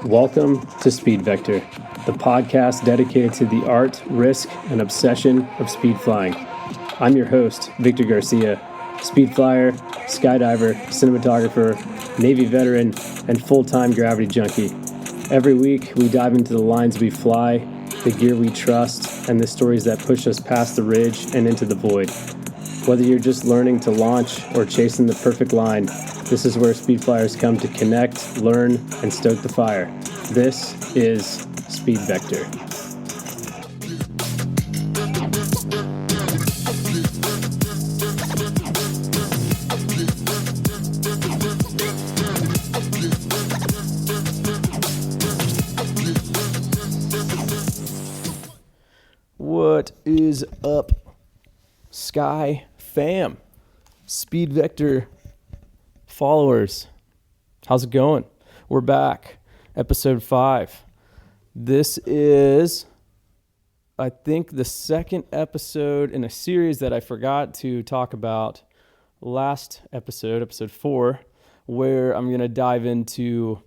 Welcome to Speed Vector, the podcast dedicated to the art, risk, and obsession of speed flying. I'm your host, Victor Garcia, speed flyer, skydiver, cinematographer, Navy veteran, and full-time gravity junkie. Every week, we dive into the lines we fly, the gear we trust, and the stories that push us past the ridge and into the void. Whether you're just learning to launch or chasing the perfect line, this is where speed flyers come to connect, learn, and stoke the fire. This is Speed Vector. What is up, Sky fam, Speed Vector followers? How's it going? We're back, episode 5. This is, I think, the second episode in a series that I forgot to talk about last episode, episode 4, where I'm going to dive into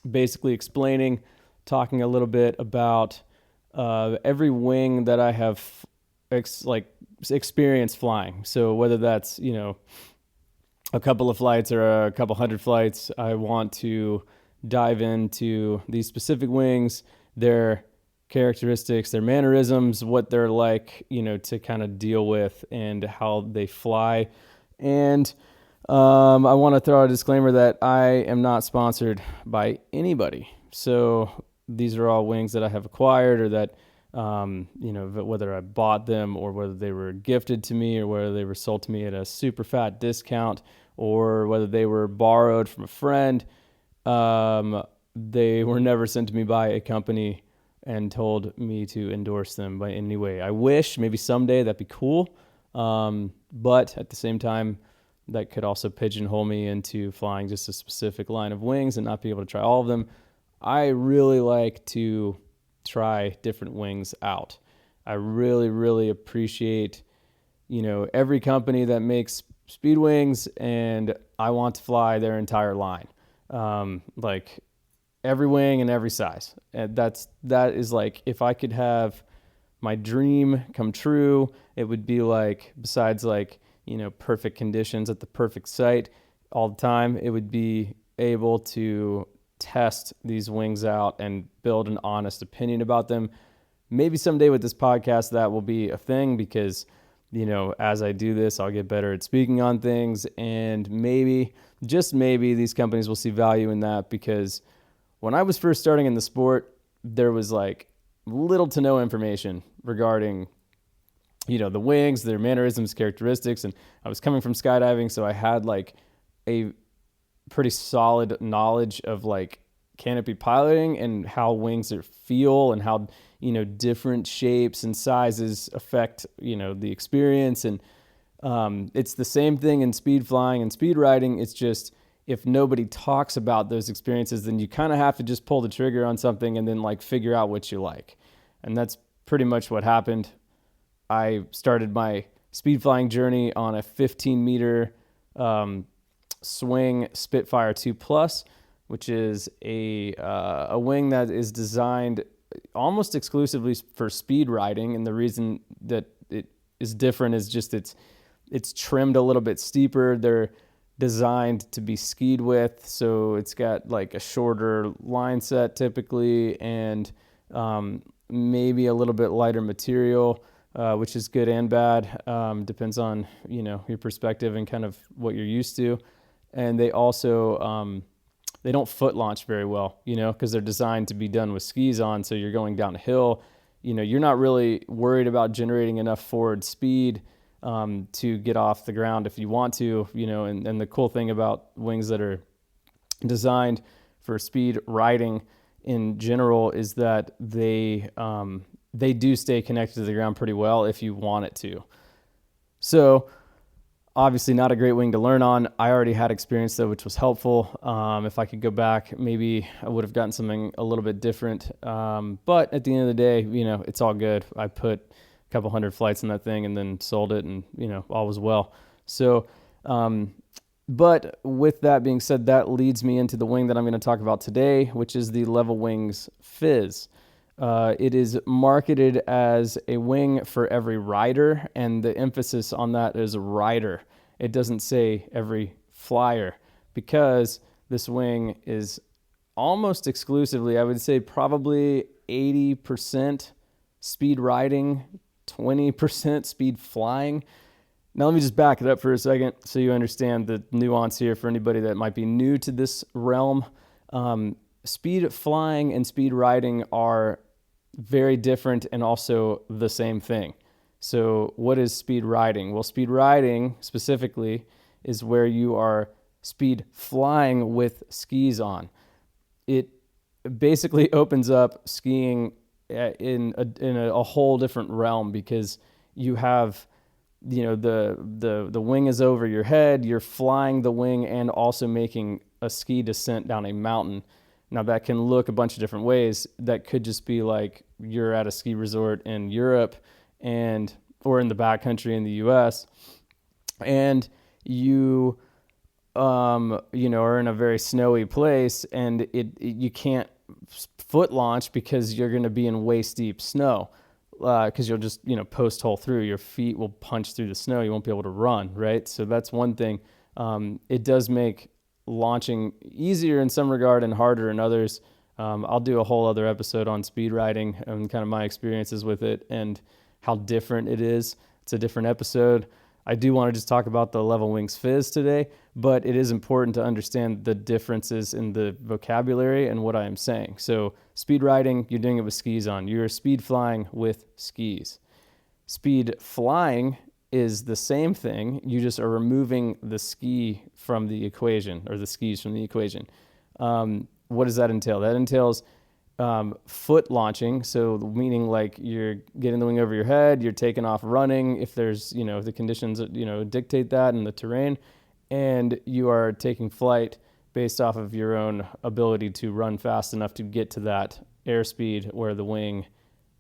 basically talking a little bit about every wing that I have experience flying. So whether that's, a couple of flights or a couple hundred flights, I want to dive into these specific wings, their characteristics, their mannerisms, what they're like, to kind of deal with and how they fly. And I want to throw out a disclaimer that I am not sponsored by anybody. So these are all wings that I have acquired or that whether I bought them or whether they were gifted to me or whether they were sold to me at a super fat discount or whether they were borrowed from a friend. They were never sent to me by a company and told me to endorse them by any way. I wish maybe someday that'd be cool. But at the same time, that could also pigeonhole me into flying just a specific line of wings and not be able to try all of them. I really like to try different wings out. I really, really appreciate, every company that makes speed wings, and I want to fly their entire line. Like every wing and every size. And that is like, if I could have my dream come true, it would be like, besides perfect conditions at the perfect site all the time, it would be able to test these wings out and build an honest opinion about them. Maybe someday with this podcast that will be a thing because, as I do this, I'll get better at speaking on things, and maybe, just maybe, these companies will see value in that, because when I was first starting in the sport, there was little to no information regarding, the wings, their mannerisms, characteristics, and I was coming from skydiving, so I had a pretty solid knowledge of canopy piloting and how wings feel and how different shapes and sizes affect the experience. And it's the same thing in speed flying and speed riding. It's just, if nobody talks about those experiences, then you kind of have to just pull the trigger on something and then figure out what you like. And that's pretty much what happened. I started my speed flying journey on a 15-meter Swing Spitfire 2 Plus, which is a wing that is designed almost exclusively for speed riding. And the reason that it is different is just it's trimmed a little bit steeper. They're designed to be skied with, so it's got a shorter line set typically, and maybe a little bit lighter material, which is good and bad. Depends on your perspective and kind of what you're used to. And they also they don't foot launch very well, because they're designed to be done with skis on. So you're going down a hill, you're not really worried about generating enough forward speed to get off the ground if you want to, and the cool thing about wings that are designed for speed riding in general is that they do stay connected to the ground pretty well if you want it to. So obviously not a great wing to learn on. I already had experience though, which was helpful. If I could go back, maybe I would have gotten something a little bit different. But at the end of the day, it's all good. I put a couple hundred flights in that thing and then sold it, and all was well. So But with that being said, that leads me into the wing that I'm going to talk about today, which is the Level Wings Fizz. It is marketed as a wing for every rider, and the emphasis on that is rider. It doesn't say every flyer, because this wing is almost exclusively, I would say probably 80% speed riding, 20% speed flying. Now, let me just back it up for a second so you understand the nuance here for anybody that might be new to this realm. Speed flying and speed riding are very different and also the same thing. So what is speed riding? Well, speed riding specifically is where you are speed flying with skis on. It basically opens up skiing in a whole different realm, because you have, the wing is over your head, you're flying the wing and also making a ski descent down a mountain. Now, that can look a bunch of different ways. That could just be like you're at a ski resort in Europe or in the backcountry in the US, and you are in a very snowy place, and you can't foot launch because you're going to be in waist deep snow, because you'll just post hole through. Your feet will punch through the snow. You won't be able to run, right? So that's one thing. It does make launching easier in some regard and harder in others. I'll do a whole other episode on speed riding and kind of my experiences with it and how different it is. It's a different episode. I do want to just talk about the Level Wings Fizz today, but it is important to understand the differences in the vocabulary and what I am saying. So speed riding, you're doing it with skis on. You're speed flying with skis. Speed flying is the same thing. You just are removing the ski from the equation, or the skis from the equation. What does that entail? That entails foot launching. So meaning like you're getting the wing over your head, you're taking off running if there's, the conditions, dictate that and the terrain, and you are taking flight based off of your own ability to run fast enough to get to that airspeed where the wing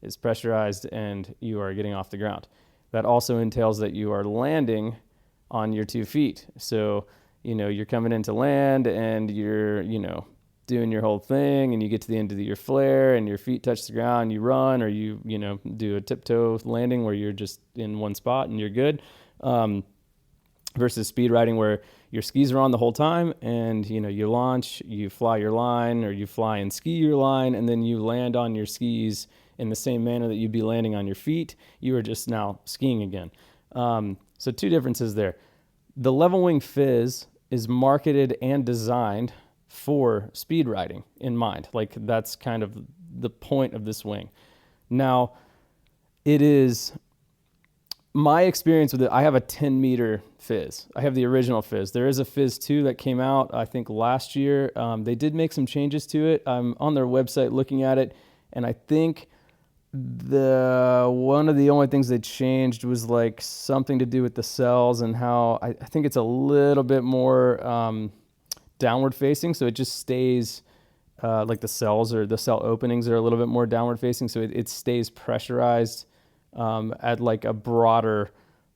is pressurized and you are getting off the ground. That also entails that you are landing on your 2 feet. So, you're coming into land and you're, doing your whole thing, and you get to the end of your flare and your feet touch the ground, you run, or you do a tiptoe landing where you're just in one spot and you're good. Versus speed riding where your skis are on the whole time, and you launch, you fly your line, or you fly and ski your line, and then you land on your skis in the same manner that you'd be landing on your feet. You are just now skiing again. So 2 differences there. The Level Wing Fizz is marketed and designed for speed riding in mind. Like, that's kind of the point of this wing. Now, it is my experience with it. I have a 10-meter Fizz. I have the original Fizz. There is a Fizz 2 that came out, I think, last year. They did make some changes to it. I'm on their website looking at it, and I think one of the only things they changed was like something to do with the cells, and how I think it's a little bit more downward facing, so it just stays like the cell openings are a little bit more downward facing, so it stays pressurized at like a broader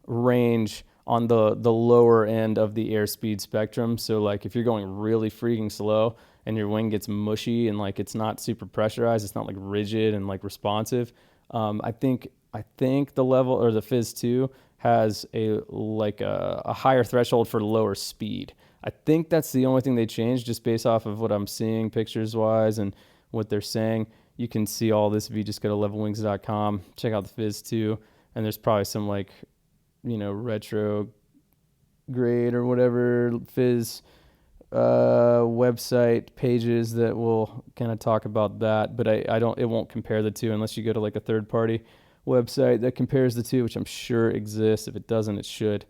range on the lower end of the airspeed spectrum. So like if you're going really freaking slow and your wing gets mushy and like it's not super pressurized, it's not like rigid and like responsive, I think the level, or the Fizz 2, has a higher threshold for lower speed. I think that's the only thing they changed, just based off of what I'm seeing pictures wise and what they're saying. You can see all this if you just go to levelwings.com, check out the Fizz 2, and there's probably some retro grade or whatever Fizz website pages that will kind of talk about that. But it won't compare the two unless you go to like a third party website that compares the two, which I'm sure exists. If it doesn't, it should.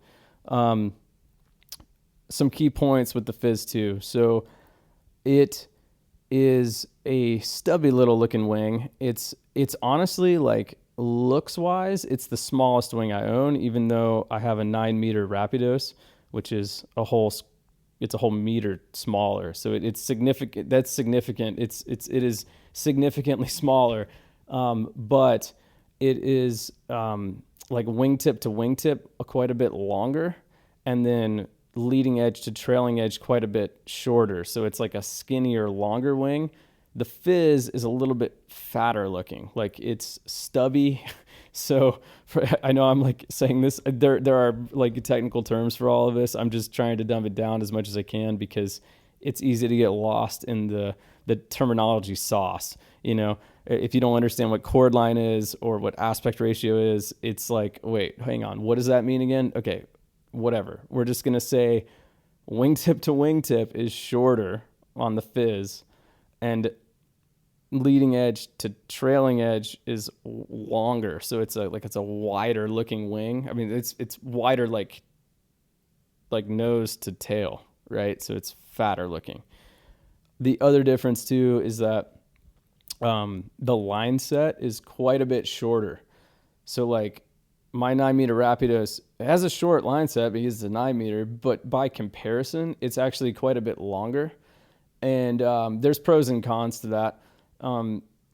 Some key points with the Fizz 2. So it is a stubby little looking wing. It's honestly, like, looks wise, it's the smallest wing I own, even though I have a 9-meter Rapidos, which is a whole meter smaller. So it's significant. That's significant. It is significantly smaller, but it is like wingtip to wingtip quite a bit longer, and then leading edge to trailing edge quite a bit shorter. So it's like a skinnier, longer wing. The Fizz is a little bit fatter looking, like it's stubby. So I know I'm like saying this, there are like technical terms for all of this. I'm just trying to dumb it down as much as I can because it's easy to get lost in the terminology sauce. You know, if you don't understand what chord line is or what aspect ratio is, it's like, wait, hang on, what does that mean again? Okay, whatever. We're just going to say wingtip to wingtip is shorter on the Fizz, and leading edge to trailing edge is longer. So it's a wider looking wing. I mean, it's wider like nose to tail, right? So it's fatter looking. The other difference too is that the line set is quite a bit shorter. So like my 9-meter Rapidos has a short line set because it's a 9-meter, but by comparison, it's actually quite a bit longer. And there's pros and cons to that.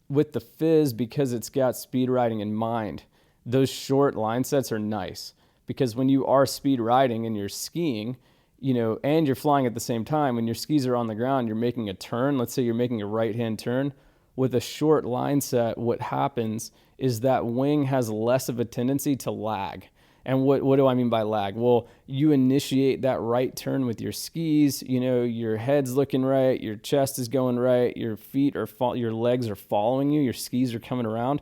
With the Fizz, because it's got speed riding in mind, those short line sets are nice because when you are speed riding and you're skiing, you know, and you're flying at the same time, when your skis are on the ground, you're making a turn. Let's say you're making a right-hand turn. With a short line set, what happens is that wing has less of a tendency to lag. And what do I mean by lag? Well, you initiate that right turn with your skis, you know, your head's looking right, your chest is going right, your feet are your legs are following you, your skis are coming around.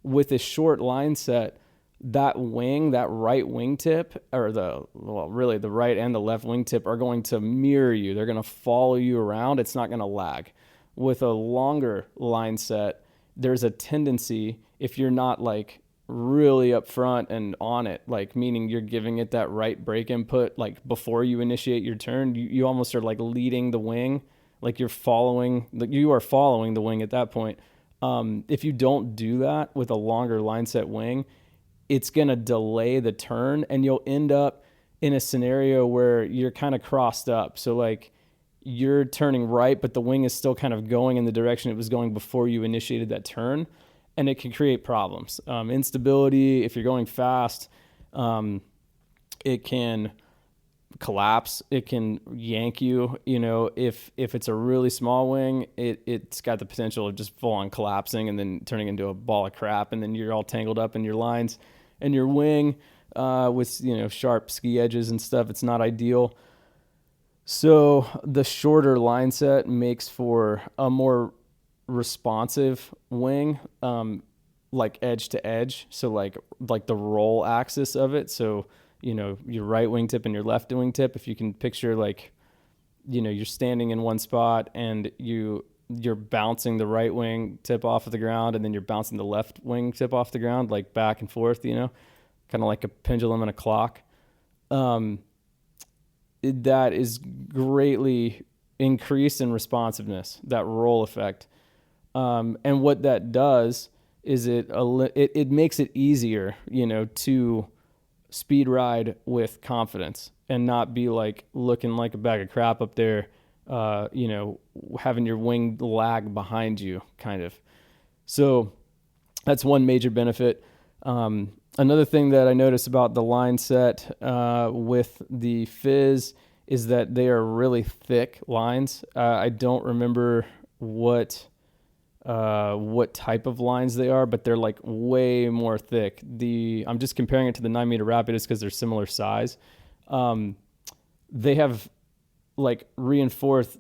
With a short line set, that wing, that right wingtip, or the right and the left wingtip are going to mirror you. They're going to follow you around. It's not going to lag. With a longer line set, there's a tendency, if you're not like really up front and on it, like meaning you're giving it that right brake input, like before you initiate your turn, you almost are like leading the wing, like you are following the wing at that point. If you don't do that with a longer line set wing, it's going to delay the turn and you'll end up in a scenario where you're kind of crossed up. So like you're turning right, but the wing is still kind of going in the direction it was going before you initiated that turn. And it can create problems. Instability, if you're going fast, it can collapse. It can yank you. You know, if it's a really small wing, it's got the potential of just full on collapsing and then turning into a ball of crap. And then you're all tangled up in your lines and your wing with, you know, sharp ski edges and stuff. It's not ideal. So the shorter line set makes for a more responsive wing, like edge to edge. So like the roll axis of it. So, you know, your right wingtip and your left wingtip, if you can picture like, you know, you're standing in one spot and you're bouncing the right wing tip off of the ground and then you're bouncing the left wing tip off the ground, like back and forth, you know, kind of like a pendulum and a clock. That is greatly increased in responsiveness, that roll effect. And what that does is it makes it easier, you know, to speed ride with confidence and not be like looking like a bag of crap up there, you know, having your wing lag behind you kind of. So that's one major benefit. Another thing that I noticed about the line set with the Fizz is that they are really thick lines. I don't remember what type of lines they are, but they're like way more thick. I'm just comparing it to the 9-meter Rapidos because they're similar size. They have like reinforced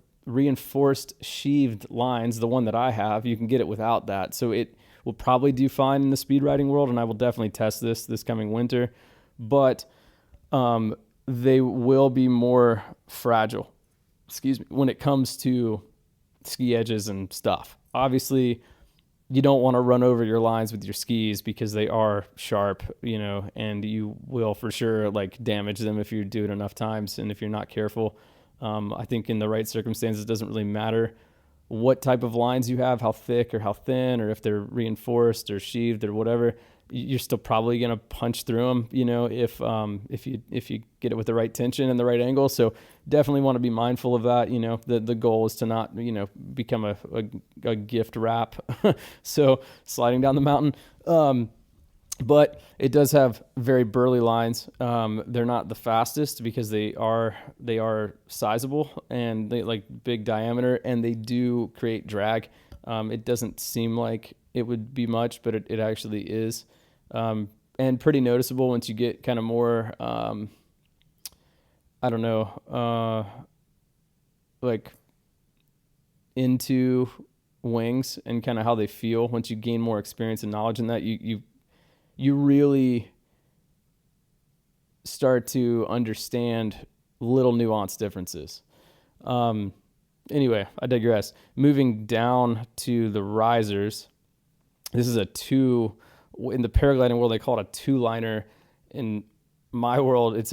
sheathed lines. The one that I have, you can get it without that. So it will probably do fine in the speed riding world, and I will definitely test this coming winter. But they will be more fragile, when it comes to ski edges and stuff. Obviously, you don't want to run over your lines with your skis because they are sharp, you know, and you will for sure like damage them if you do it enough times and if you're not careful. I think in the right circumstances, it doesn't really matter what type of lines you have, how thick or how thin, or if they're reinforced or sheathed or whatever. You're still probably going to punch through them, you know, if you get it with the right tension and the right angle. So definitely want to be mindful of that. You know, the goal is to not, you know, become a gift wrap. So sliding down the mountain. but it does have very burly lines. They're not the fastest because they are sizable and they like big diameter, and they do create drag. It doesn't seem like it would be much, but it actually is, and pretty noticeable once you get kind of more, I don't know, like into wings and kind of how they feel. Once you gain more experience and knowledge in that, you really start to understand little nuanced differences. Anyway, I digress. Moving down to the risers, this is in the paragliding world, they call it a two-liner. In my world, it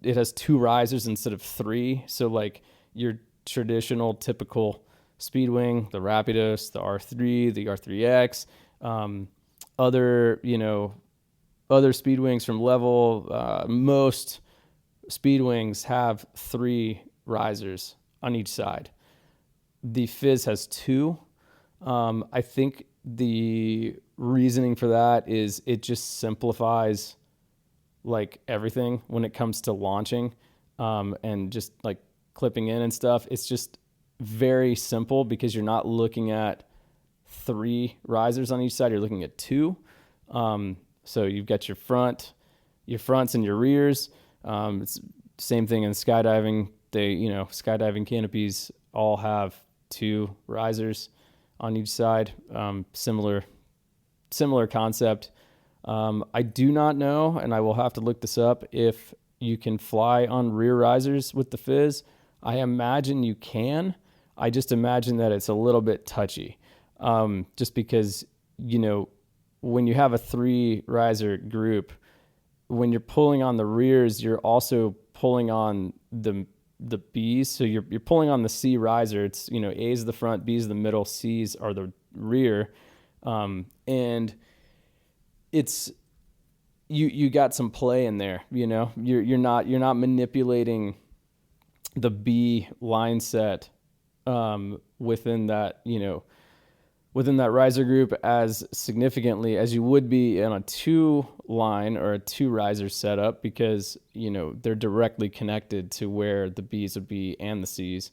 has two risers instead of three. So like your traditional typical Speedwing, the Rapidos, the R3, the R3X, other Speedwings from Level, most Speedwings have three risers on each side. The Fizz has two. I think the reasoning for that is it just simplifies like everything when it comes to launching, and just like clipping in and stuff. It's just very simple because you're not looking at three risers on each side. You're looking at two. So you've got your fronts and your rears. It's same thing in skydiving. Skydiving canopies all have two risers on each side. Similar concept. I do not know, and I will have to look this up, if you can fly on rear risers with the Fizz. I imagine you can. I just imagine that it's a little bit touchy, just because, when you have a three riser group, when you're pulling on the rears, you're also pulling on the B's. So you're pulling on the C riser. It's, A's the front, B's the middle, C's are the rear. And it's, you got some play in there, you're not manipulating the B line set, within that riser group as significantly as you would be in a two line or a two riser setup, because, they're directly connected to where the B's would be and the C's.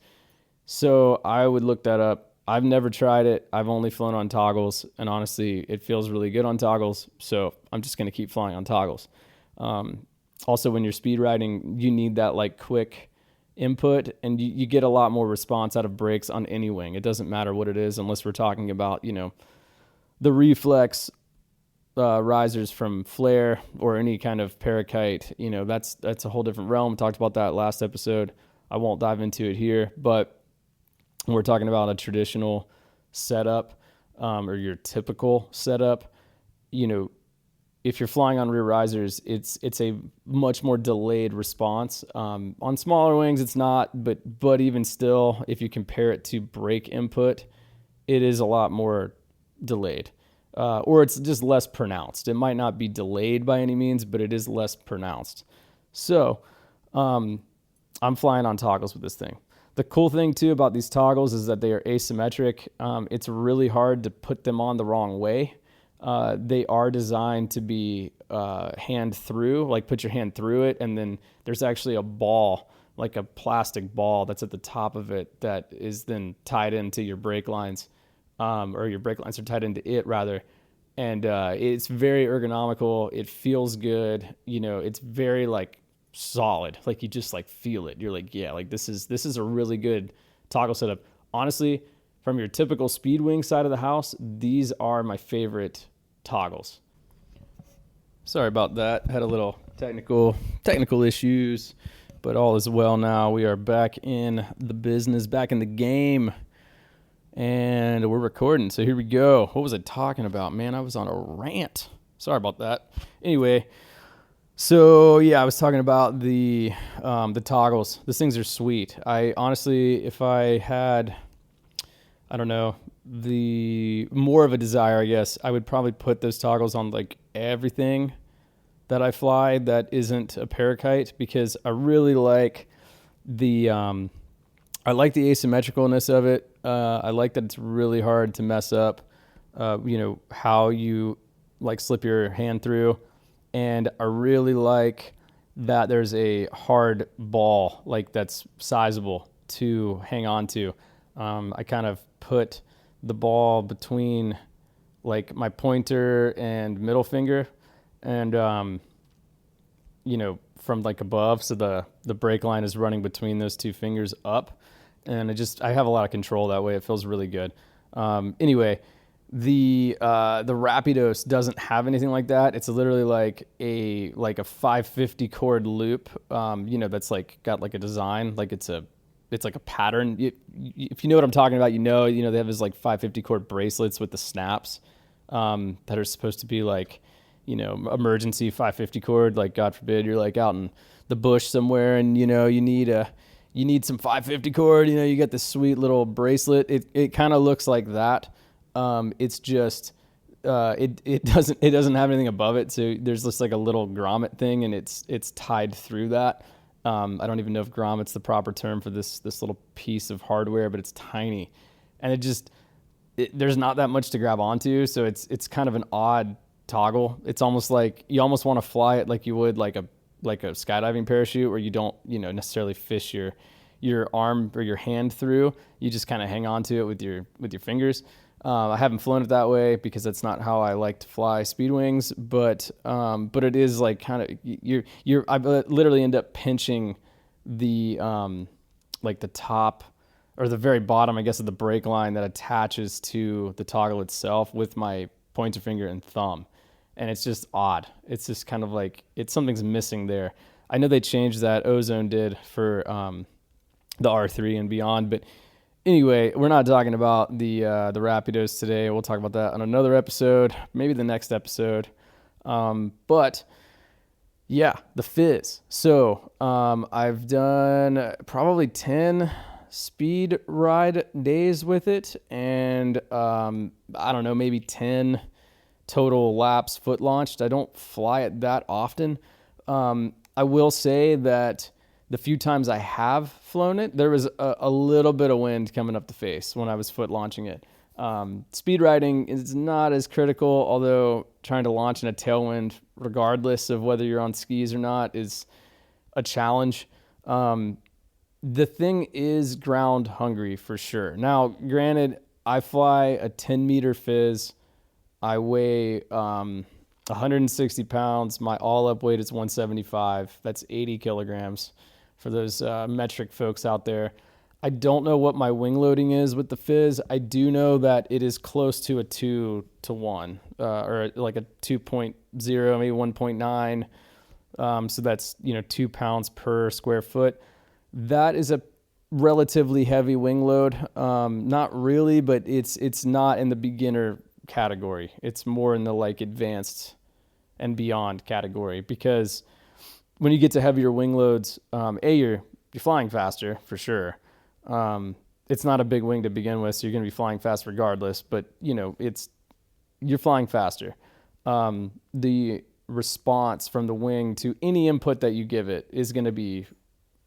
So I would look that up. I've never tried it. I've only flown on toggles, and honestly, it feels really good on toggles. So I'm just going to keep flying on toggles. Also, when you're speed riding, you need that like quick input, and you get a lot more response out of brakes on any wing. It doesn't matter what it is, unless we're talking about, the reflex risers from Flare or any kind of parakeet. That's a whole different realm. We talked about that last episode. I won't dive into it here, but we're talking about a traditional setup, or your typical setup. If you're flying on rear risers, it's a much more delayed response. On smaller wings, it's not, but even still, if you compare it to brake input, it is a lot more delayed, or it's just less pronounced. It might not be delayed by any means, but it is less pronounced. So I'm flying on toggles with this thing. The cool thing too about these toggles is that they are asymmetric. It's really hard to put them on the wrong way. They are designed to be hand through, like put your hand through it, and then there's actually a ball, like a plastic ball that's at the top of it that is then tied into your brake lines, or your brake lines are tied into it rather. And it's very ergonomical. It feels good. It's very like solid. Like you just like feel it. You're like, yeah, like this is a really good toggle setup. Honestly, from your typical Speedwing side of the house, these are my favorite toggles. Sorry about that. Had a little technical issues, but all is well now. We are back in the business, back in the game, and we're recording. So here we go. What was I talking about, man? I was on a rant. Sorry about that. Anyway, so yeah, I was talking about the toggles. These things are sweet. I honestly, if I had, I don't know, the more of a desire, I guess, I would probably put those toggles on like everything that I fly that isn't a parakeet, because I really like the asymmetricalness of it. I like that it's really hard to mess up, how you like slip your hand through. And I really like that there's a hard ball, like that's sizable to hang on to. I kind of put the ball between like my pointer and middle finger, and from like above, so the brake line is running between those two fingers up, and I have a lot of control that way. It feels really good. Anyway, the Rapidos doesn't have anything like that. It's literally like a 550 cord loop, that's like got like a design, like it's like a pattern. If you know what I'm talking about, they have these like 550 cord bracelets with the snaps that are supposed to be like, emergency 550 cord. Like God forbid you're like out in the bush somewhere and you need some 550 cord. You got this sweet little bracelet. It kind of looks like that. It's just it doesn't have anything above it. So there's just like a little grommet thing, and it's tied through that. I don't even know if grommet's the proper term for this little piece of hardware, but it's tiny, and there's not that much to grab onto. So it's kind of an odd toggle. It's almost like you almost want to fly it like you would like a skydiving parachute, where you don't necessarily fish your arm or your hand through. You just kind of hang on to it with your fingers. I haven't flown it that way because that's not how I like to fly speed wings, but it is like kind of I literally end up pinching the like the top or the very bottom, I guess, of the brake line that attaches to the toggle itself with my pointer finger and thumb. And it's just odd. It's just kind of like something's missing there. I know they changed that, Ozone did, for the R3 and beyond, but anyway, we're not talking about the Rapidos today. We'll talk about that on another episode, maybe the next episode. But yeah, the Fizz. So I've done probably 10 speed ride days with it, and I don't know, maybe 10 total laps foot launched. I don't fly it that often. I will say that the few times I have flown it, there was a little bit of wind coming up the face when I was foot launching it. Speed riding is not as critical, although trying to launch in a tailwind, regardless of whether you're on skis or not, is a challenge. The thing is ground hungry for sure. Now, granted, I fly a 10-meter Fizz. I weigh 160 pounds. My all-up weight is 175. That's 80 kilograms for those metric folks out there. I don't know what my wing loading is with the Fizz. I do know that it is close to a 2-to-1, or like a 2.0, maybe 1.9. So that's 2 pounds per square foot. That is a relatively heavy wing load. Not really, but it's not in the beginner category. It's more in the like advanced and beyond category, because when you get to heavier wing loads, you're flying faster for sure. It's not a big wing to begin with, so you're going to be flying fast regardless, but you're flying faster. The response from the wing to any input that you give it is going to be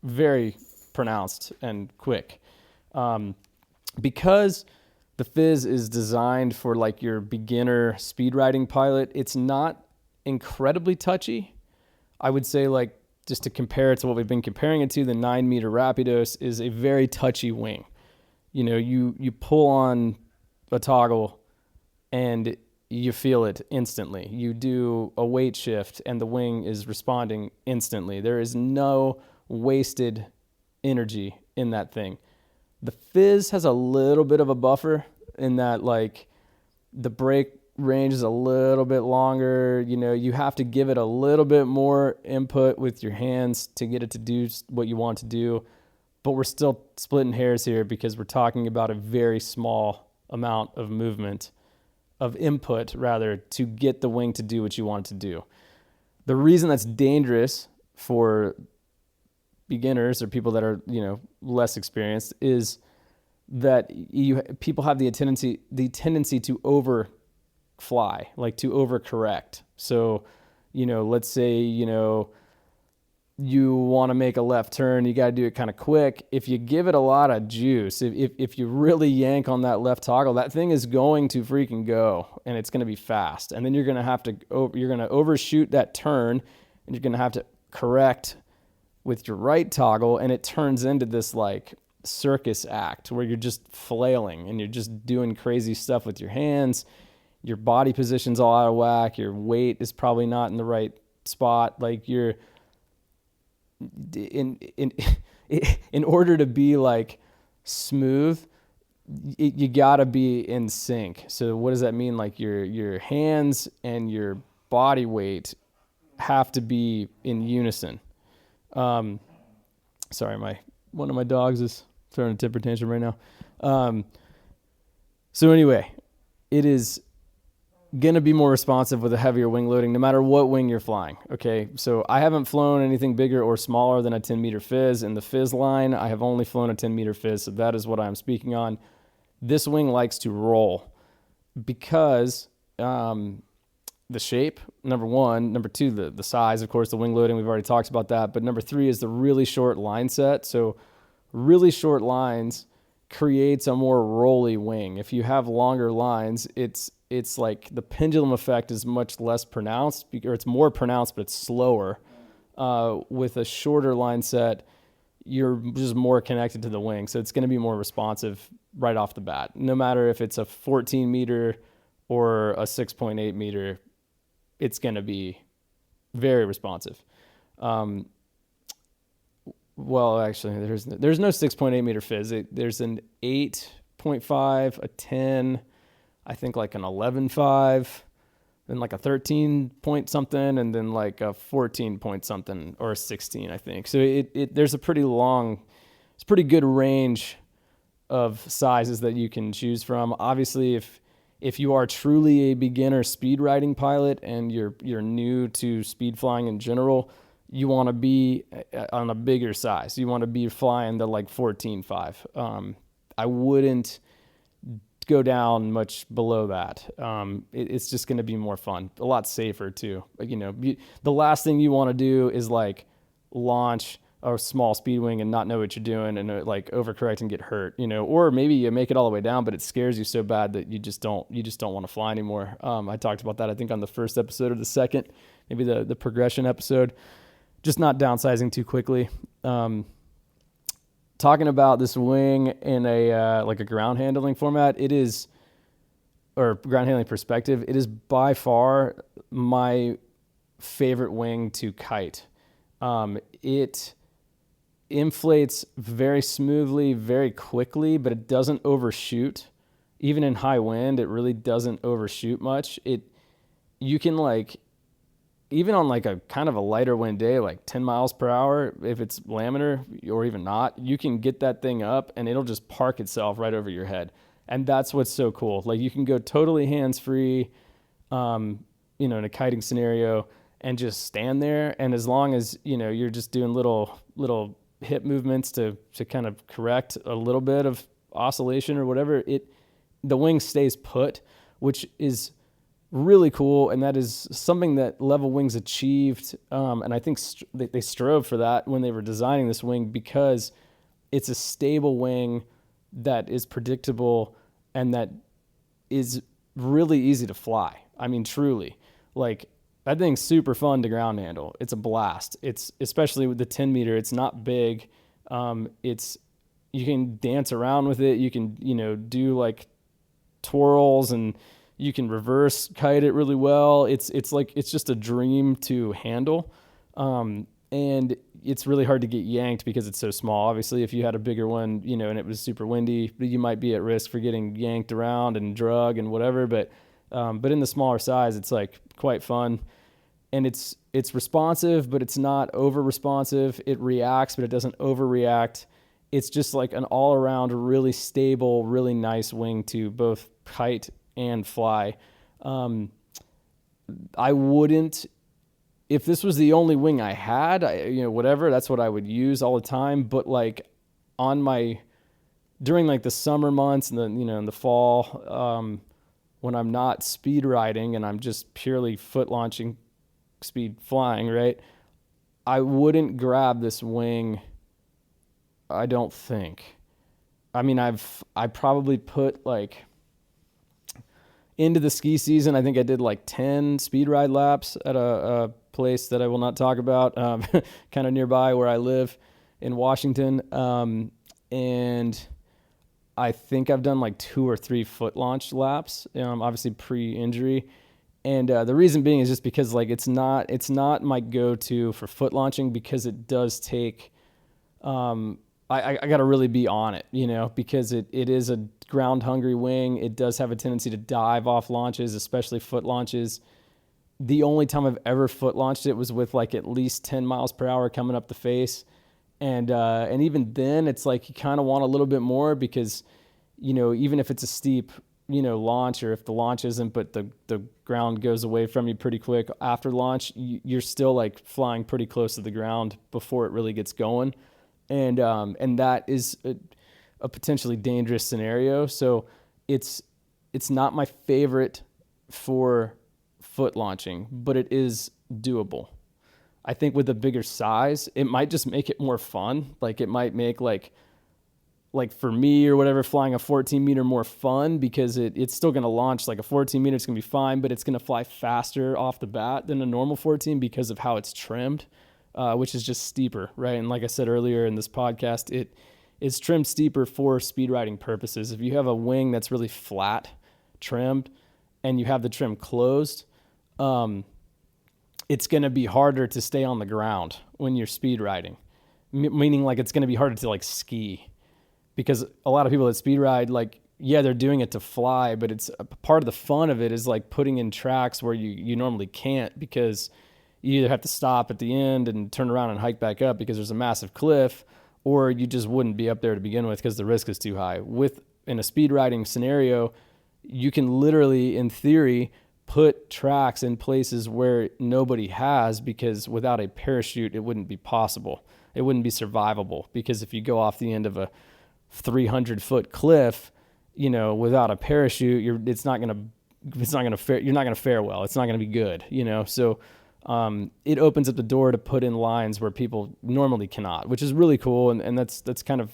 very pronounced and quick. Because the Fizz is designed for like your beginner speed riding pilot, it's not incredibly touchy. I would say, like, just to compare it to what we've been comparing it to, the 9-meter Rapidos is a very touchy wing. You pull on a toggle and you feel it instantly. You do a weight shift and the wing is responding instantly. There is no wasted energy in that thing. The Fizz has a little bit of a buffer in that, like, the brake range is a little bit longer. You have to give it a little bit more input with your hands to get it to do what you want to do. But we're still splitting hairs here because we're talking about a very small amount of movement, of input rather, to get the wing to do what you want it to do. The reason that's dangerous for beginners or people that are less experienced is that people have the tendency to overfly, like to overcorrect. So let's say you want to make a left turn, you got to do it kind of quick. If you give it a lot of juice, if you really yank on that left toggle, that thing is going to freaking go, and it's going to be fast. And then you're going to overshoot that turn, and you're going to have to correct with your right toggle, and it turns into this like circus act where you're just flailing and you're just doing crazy stuff with your hands. Your body position's all out of whack. Your weight is probably not in the right spot. Like you're in order to be like smooth, you gotta be in sync. So what does that mean? Like your hands and your body weight have to be in unison. Sorry, one of my dogs is throwing a temper tantrum right now. So anyway, it is going to be more responsive with a heavier wing loading, no matter what wing you're flying. Okay. So I haven't flown anything bigger or smaller than a 10-meter Fizz. In the Fizz line, I have only flown a 10-meter Fizz. So that is what I'm speaking on. This wing likes to roll because, the shape, number one. Number two, the size, of course, the wing loading, we've already talked about that. But number three is the really short line set. So really short lines creates a more rolly wing. If you have longer lines, it's like the pendulum effect is much less pronounced, or it's more pronounced, but it's slower. With a shorter line set, you're just more connected to the wing. So it's going to be more responsive right off the bat, no matter if it's a 14 meter or a 6.8 meter. It's going to be very responsive. Well, actually, there's no 6.8 meter Fizz. There's an 8.5, a 10, I think like an 11.5, then like a 13 point something, and then like a 14 point something, or a 16, I think. So there's a pretty good range of sizes that you can choose from. Obviously, if you are truly a beginner speed riding pilot and you're new to speed flying in general, you want to be on a bigger size. You want to be flying the like 14.5. I wouldn't go down much below that. It's just going to be more fun, a lot safer too. The last thing you want to do is like launch a small speed wing and not know what you're doing and like overcorrect and get hurt, or maybe you make it all the way down, but it scares you so bad that you just don't want to fly anymore. I talked about that, I think, on the first episode or the second, maybe the progression episode, just not downsizing too quickly. Talking about this wing in a like a ground handling format, or ground handling perspective, it is by far my favorite wing to kite. It inflates very smoothly, very quickly, but it doesn't overshoot. Even in high wind, it really doesn't overshoot much. You can like, even on like a kind of a lighter wind day, like 10 miles per hour, if it's laminar or even not, you can get that thing up and it'll just park itself right over your head. And that's what's so cool. Like you can go totally hands-free, in a kiting scenario and just stand there. And as long as, you're just doing little hip movements to kind of correct a little bit of oscillation or whatever, the wing stays put, which is really cool. And that is something that Level Wings achieved. And I think they strove for that when they were designing this wing, because it's a stable wing that is predictable and that is really easy to fly. I mean, truly, like, that thing's super fun to ground handle. It's a blast. It's, especially with the 10 meter, it's not big. You can dance around with it. You can, do like twirls, and you can reverse kite it really well. It's just a dream to handle. And it's really hard to get yanked because it's so small. Obviously, if you had a bigger one, and it was super windy, you might be at risk for getting yanked around and drug and whatever. But in the smaller size, it's like quite fun. And it's responsive, but it's not over responsive. It reacts, but it doesn't overreact. It's just like an all around really stable, really nice wing to both kite and fly. I wouldn't, if this was the only wing I had, whatever, that's what I would use all the time. But like during like the summer months and then, in the fall, when I'm not speed riding and I'm just purely foot launching, speed flying, right? I wouldn't grab this wing, I don't think. I mean, I probably put like into the ski season, I think I did like 10 speed ride laps at a place that I will not talk about, kind of nearby where I live in Washington. And I think I've done like 2 or 3 foot launch laps, obviously pre-injury. And the reason being is just because like it's not my go-to for foot launching, because it does take I got to really be on it, because it is a ground hungry wing. It does have a tendency to dive off launches, especially foot launches. The only time I've ever foot launched it was with like at least 10 miles per hour coming up the face. And even then it's like you kind of want a little bit more, because, even if it's a steep, launch, or if the launch isn't, but the ground goes away from you pretty quick after launch, you're still like flying pretty close to the ground before it really gets going. And that is a potentially dangerous scenario. So it's not my favorite for foot launching, but it is doable. I think with a bigger size, it might just make it more fun. Like it might make like for me or whatever, flying a 14 meter more fun, because it's still going to launch like a 14 meter. It's going to be fine, but it's going to fly faster off the bat than a normal 14 because of how it's trimmed. Which is just steeper, right? And like I said earlier in this podcast, it is trimmed steeper for speed riding purposes. If you have a wing that's really flat trimmed and you have the trim closed, it's going to be harder to stay on the ground when you're speed riding, meaning like it's going to be harder to like ski, because a lot of people that speed ride, like, yeah, they're doing it to fly, but it's a part of the fun of it is like putting in tracks where you normally can't, because you either have to stop at the end and turn around and hike back up because there's a massive cliff, or you just wouldn't be up there to begin with because the risk is too high. In a speed riding scenario, you can literally, in theory, put tracks in places where nobody has, because without a parachute, it wouldn't be possible. It wouldn't be survivable, because if you go off the end of a 300-foot cliff, without a parachute, you're not going to fare well. It's not going to be good, So it opens up the door to put in lines where people normally cannot, which is really cool. And that's kind of,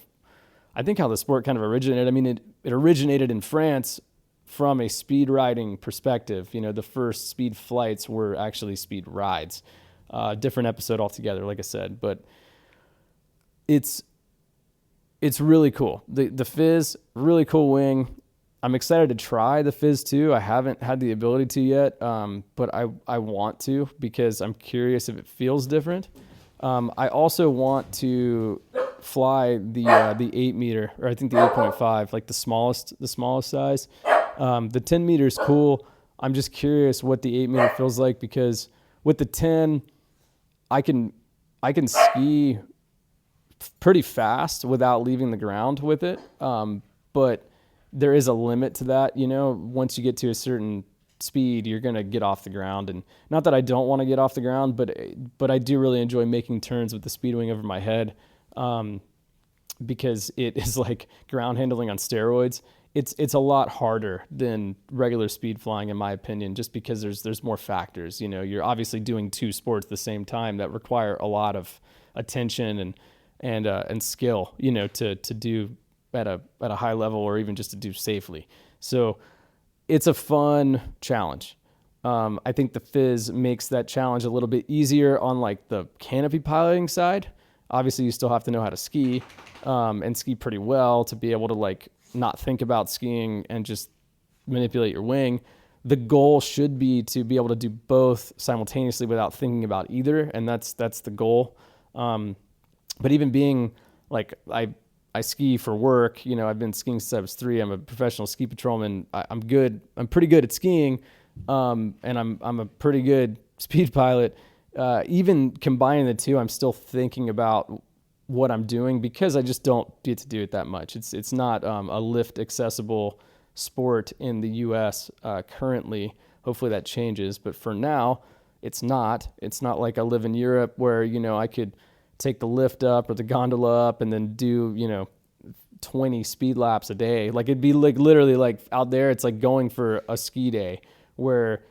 I think, how the sport kind of originated. I mean, it originated in France from a speed riding perspective. The first speed flights were actually speed rides. Different episode altogether, like I said, but it's really cool. The Fizz, really cool wing. I'm excited to try the Fizz too. I haven't had the ability to yet, but I want to, because I'm curious if it feels different. I also want to fly the 8 meter, or I think the 8.5, like the smallest size. The 10 meter is cool. I'm just curious what the 8 meter feels like, because with the 10, I can ski pretty fast without leaving the ground with it. But there is a limit to that. Once you get to a certain speed, you're going to get off the ground. And not that I don't want to get off the ground, but I do really enjoy making turns with the speed wing over my head, because it is like ground handling on steroids. It's a lot harder than regular speed flying, in my opinion, just because there's more factors. You're obviously doing 2 sports at the same time that require a lot of attention and skill, to do at a high level, or even just to do safely. So it's a fun challenge. I think the Fizz makes that challenge a little bit easier on like the canopy piloting side. Obviously, you still have to know how to ski, and ski pretty well to be able to like not think about skiing and just manipulate your wing. The goal should be to be able to do both simultaneously without thinking about either, and that's the goal. But even being like, I ski for work, I've been skiing since I was 3. I'm a professional ski patrolman. I'm pretty good at skiing, and I'm a pretty good speed pilot. Even combining the two, I'm still thinking about what I'm doing, because I just don't get to do it that much. It's not a lift accessible sport in the U.S. Currently. Hopefully that changes, but for now, it's not. It's not like I live in Europe where I could take the lift up or the gondola up and then do 20 speed laps a day. Like it'd be like literally like out there, it's like going for a ski day, where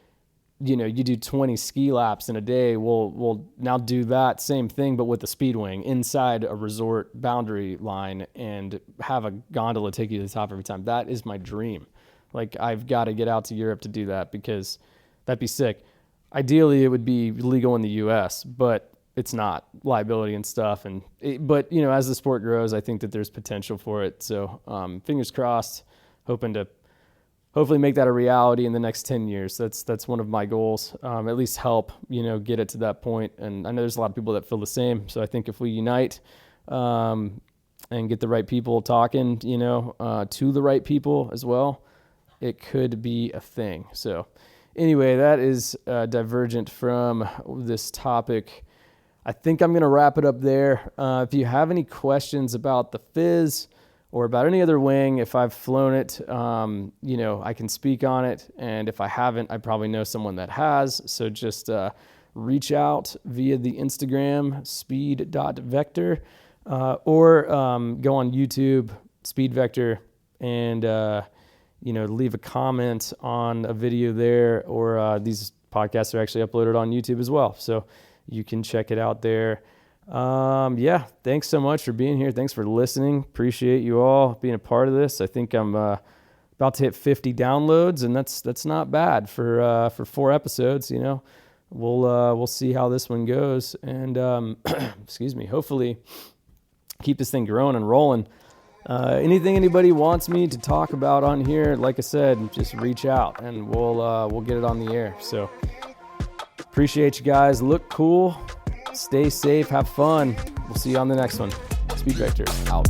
you do 20 ski laps in a day. We'll now do that same thing, but with the speed wing inside a resort boundary line and have a gondola take you to the top every time. That is my dream. Like, I've got to get out to Europe to do that because that'd be sick. Ideally, it would be legal in the US, but it's not, liability and stuff. But as the sport grows, I think that there's potential for it. So fingers crossed, hoping to hopefully make that a reality in the next 10 years. That's one of my goals, at least help, get it to that point. And I know there's a lot of people that feel the same. So I think if we unite and get the right people talking, to the right people as well, it could be a thing. So anyway, that is divergent from this topic. I think I'm going to wrap it up there. If you have any questions about the Fizz or about any other wing, if I've flown it, I can speak on it. And if I haven't, I probably know someone that has. So just reach out via the Instagram, speed.vector, or go on YouTube, Speed Vector, and, leave a comment on a video there, or these podcasts are actually uploaded on YouTube as well. So you can check it out there. Thanks so much for being here. Thanks for listening. Appreciate you all being a part of this. I think I'm about to hit 50 downloads, and that's not bad for 4 episodes. We'll see how this one goes, and excuse me. Hopefully, keep this thing growing and rolling. Anything anybody wants me to talk about on here, like I said, just reach out, and we'll get it on the air. So appreciate you guys. Look cool. Stay safe, have fun. We'll see you on the next one. Speed Vector out.